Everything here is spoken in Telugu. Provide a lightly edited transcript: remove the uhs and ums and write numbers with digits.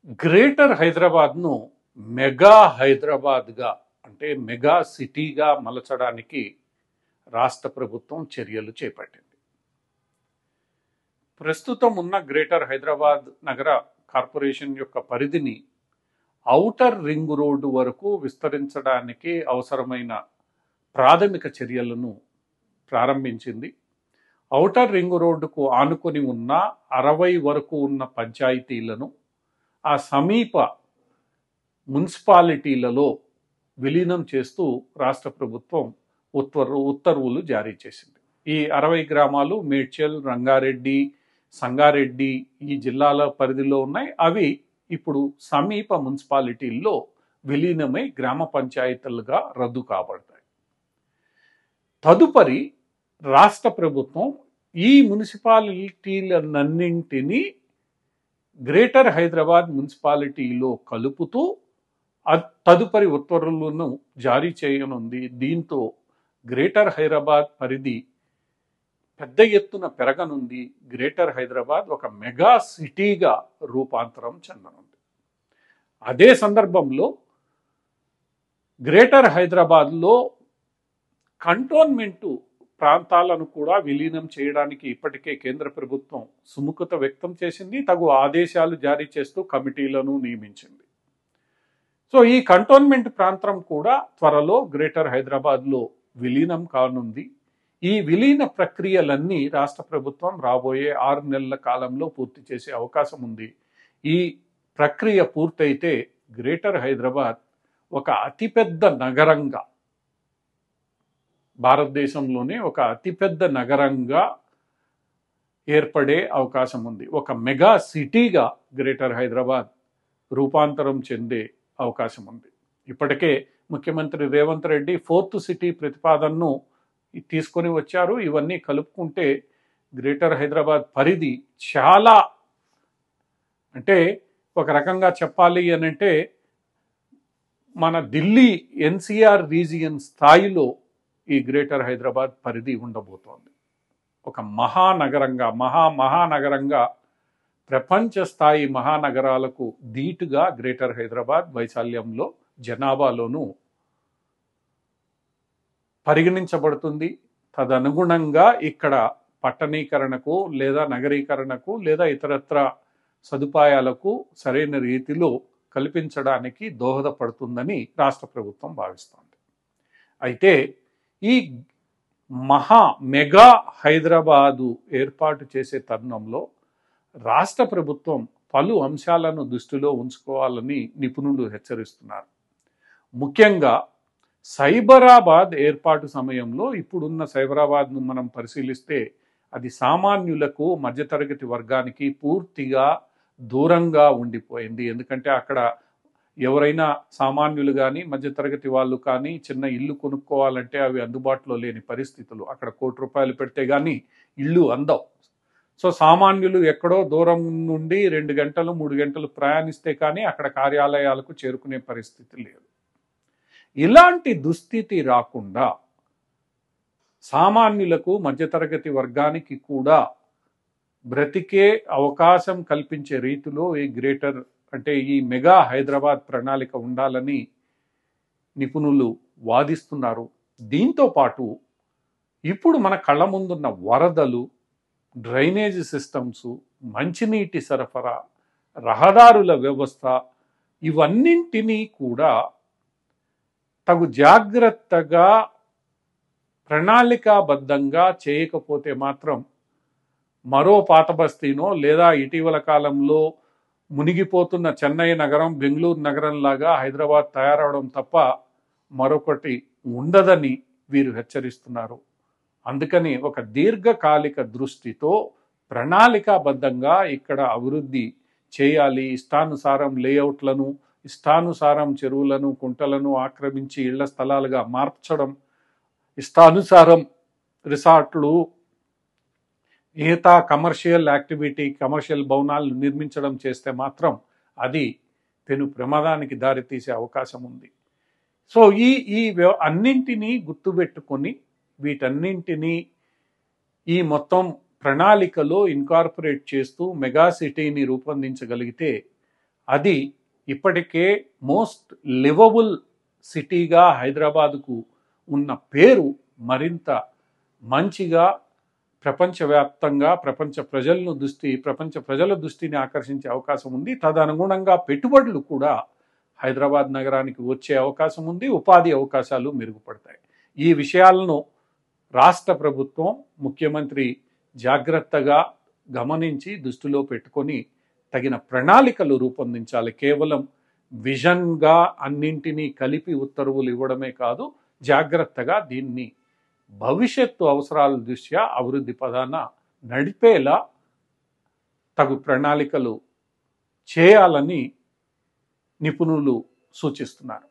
గ్రేటర్ హైదరాబాద్ను మెగా హైదరాబాద్గా అంటే మెగా సిటీగా మలచడానికి రాష్ట్ర ప్రభుత్వం చర్యలు చేపట్టింది. ప్రస్తుతం ఉన్న గ్రేటర్ హైదరాబాద్ నగర కార్పొరేషన్ యొక్క పరిధిని ఔటర్ రింగ్ రోడ్డు వరకు విస్తరించడానికి అవసరమైన ప్రాథమిక చర్యలను ప్రారంభించింది. ఔటర్ రింగ్ రోడ్డుకు ఆనుకొని ఉన్న 60 వరకు ఉన్న పంచాయతీలను ఆ సమీప మున్సిపాలిటీలలో విలీనం చేస్తూ రాష్ట్ర ప్రభుత్వం ఉత్తర్వులు జారీ చేసింది. ఈ 60 గ్రామాలు మేడ్చల్, రంగారెడ్డి, సంగారెడ్డి ఈ జిల్లాల పరిధిలో ఉన్నాయి. అవి ఇప్పుడు సమీప మున్సిపాలిటీల్లో విలీనమై గ్రామ పంచాయతీలుగా రద్దు కాబడతాయి. తదుపరి రాష్ట్ర ప్రభుత్వం ఈ మున్సిపాలిటీలన్నింటినీ గ్రేటర్ హైదరాబాద్ మున్సిపాలిటీలో కలుపుతూ తదుపరి ఉత్తర్వులను జారీ చేయనుంది. దీంతో గ్రేటర్ హైదరాబాద్ పరిధి పెద్ద ఎత్తున పెరగనుంది. గ్రేటర్ హైదరాబాద్ ఒక మెగా సిటీగా రూపాంతరం చెందనుంది. అదే సందర్భంలో గ్రేటర్ హైదరాబాద్లో కంటోన్మెంటు ప్రాంతాలను కూడా విలీనం చేయడానికి ఇప్పటికే కేంద్ర ప్రభుత్వం సుముఖత వ్యక్తం చేసింది. తగు ఆదేశాలు జారీ చేస్తూ కమిటీలను నియమించింది. సో ఈ కంటోన్మెంట్ ప్రాంతం కూడా త్వరలో గ్రేటర్ హైదరాబాద్లో విలీనం కానుంది. ఈ విలీన ప్రక్రియలన్నీ రాష్ట్ర ప్రభుత్వం రాబోయే 6 నెలల కాలంలో పూర్తి చేసే అవకాశం ఉంది. ఈ ప్రక్రియ పూర్తయితే గ్రేటర్ హైదరాబాద్ ఒక అతిపెద్ద నగరంగా, భారతదేశంలోనే ఒక అతిపెద్ద నగరంగా ఏర్పడే అవకాశం ఉంది. ఒక మెగా సిటీగా గ్రేటర్ హైదరాబాద్ రూపాంతరం చెందే అవకాశం ఉంది. ఇప్పటికే ముఖ్యమంత్రి రేవంత్ రెడ్డి 4th సిటీ ప్రతిపాదనను తీసుకొని వచ్చారు. ఇవన్నీ కలుపుకుంటే గ్రేటర్ హైదరాబాద్ పరిధి చాలా, అంటే ఒక రకంగా చెప్పాలి అనంటే మన ఢిల్లీ ఎన్సీఆర్ రీజియన్ స్థాయిలో ఈ గ్రేటర్ హైదరాబాద్ పరిధి ఉండబోతోంది. ఒక మహానగరంగా, మహానగరంగా, ప్రపంచ స్థాయి మహానగరాలకు ధీటుగా గ్రేటర్ హైదరాబాద్ వైశాల్యంలో, జనాభాలోనూ పరిగణించబడుతుంది. తదనుగుణంగా ఇక్కడ పట్టణీకరణకు లేదా నగరీకరణకు లేదా ఇతరత్ర సదుపాయాలకు సరైన రీతిలో కల్పించడానికి దోహదపడుతుందని రాష్ట్ర ప్రభుత్వం భావిస్తోంది. అయితే ఈ మెగా హైదరాబాదు ఏర్పాటు చేసే తరుణంలో రాష్ట్ర ప్రభుత్వం పలు అంశాలను దృష్టిలో ఉంచుకోవాలని నిపుణులు హెచ్చరిస్తున్నారు. ముఖ్యంగా సైబరాబాద్ ఏర్పాటు సమయంలో ఇప్పుడున్న సైబరాబాద్ను మనం పరిశీలిస్తే అది సామాన్యులకు, మధ్యతరగతి వర్గానికి పూర్తిగా దూరంగా ఉండిపోయింది. ఎందుకంటే అక్కడ ఎవరైనా సామాన్యులు కానీ, మధ్యతరగతి వాళ్ళు కానీ చిన్న ఇల్లు కొనుక్కోవాలంటే అవి అందుబాటులో లేని పరిస్థితులు. అక్కడ ₹1 పెడితే కానీ ఇల్లు అందవు. సో సామాన్యులు ఎక్కడో దూరం నుండి 2 గంటలు 3 గంటలు ప్రయాణిస్తే కానీ అక్కడ కార్యాలయాలకు చేరుకునే పరిస్థితి లేదు. ఇలాంటి దుస్థితి రాకుండా సామాన్యులకు, మధ్యతరగతి వర్గానికి కూడా బ్రతికే అవకాశం కల్పించే రీతిలో ఈ గ్రేటర్ అంటే ఈ మెగా హైదరాబాద్ ప్రణాళిక ఉండాలని నిపుణులు వాదిస్తున్నారు. దీంతో పాటు ఇప్పుడు మన కళ్ళ ముందున్న వరదలు, డ్రైనేజ్ సిస్టమ్స్, మంచినీటి సరఫరా, రహదారుల వ్యవస్థ ఇవన్నింటినీ కూడా తగు జాగ్రత్తగా ప్రణాళికాబద్ధంగా చేయకపోతే మాత్రం మరో పాత బస్తీనో లేదా ఇటీవల కాలంలో మునిగిపోతున్న చెన్నై నగరం, బెంగళూరు నగరం లాగా హైదరాబాద్ తయారవడం తప్ప మరొకటి ఉండదని వీరు హెచ్చరిస్తున్నారు. అందుకని ఒక దీర్ఘకాలిక దృష్టితో ప్రణాళికాబద్ధంగా ఇక్కడ అభివృద్ధి చేయాలి. ఇష్టానుసారం లేఅవుట్లను, ఇష్టానుసారం చెరువులను, కుంటలను ఆక్రమించి ఇళ్ల స్థలాలుగా మార్చడం, ఇష్టానుసారం రిసార్ట్లు, మిగతా కమర్షియల్ యాక్టివిటీ, కమర్షియల్ భవనాలను నిర్మించడం చేస్తే మాత్రం అది పెను ప్రమాదానికి దారితీసే అవకాశం ఉంది. సో ఈ అన్నింటినీ గుర్తుపెట్టుకొని వీటన్నింటినీ ఈ మొత్తం ప్రణాళికలో ఇన్కార్పొరేట్ చేస్తూ మెగా సిటీని రూపొందించగలిగితే అది ఇప్పటికే మోస్ట్ లివబుల్ సిటీగా హైదరాబాదుకు ఉన్న పేరు మరింత మంచిగా ప్రపంచవ్యాప్తంగా ప్రపంచ ప్రజల దృష్టిని ఆకర్షించే అవకాశం ఉంది. తదనుగుణంగా పెట్టుబడులు కూడా హైదరాబాద్ నగరానికి వచ్చే అవకాశం ఉంది. ఉపాధి అవకాశాలు మెరుగుపడతాయి. ఈ విషయాలను రాష్ట్ర ప్రభుత్వం, ముఖ్యమంత్రి జాగ్రత్తగా గమనించి దృష్టిలో పెట్టుకొని తగిన ప్రణాళికలు రూపొందించాలి. కేవలం విజన్గా అన్నింటినీ కలిపి ఉత్తర్వులు ఇవ్వడమే కాదు, జాగ్రత్తగా దీన్ని భవిష్యత్తు అవసరాల దృష్ట్యా అభివృద్ధి పదాన నడిపేలా తగు ప్రణాళికలు చేయాలని నిపుణులు సూచిస్తున్నారు.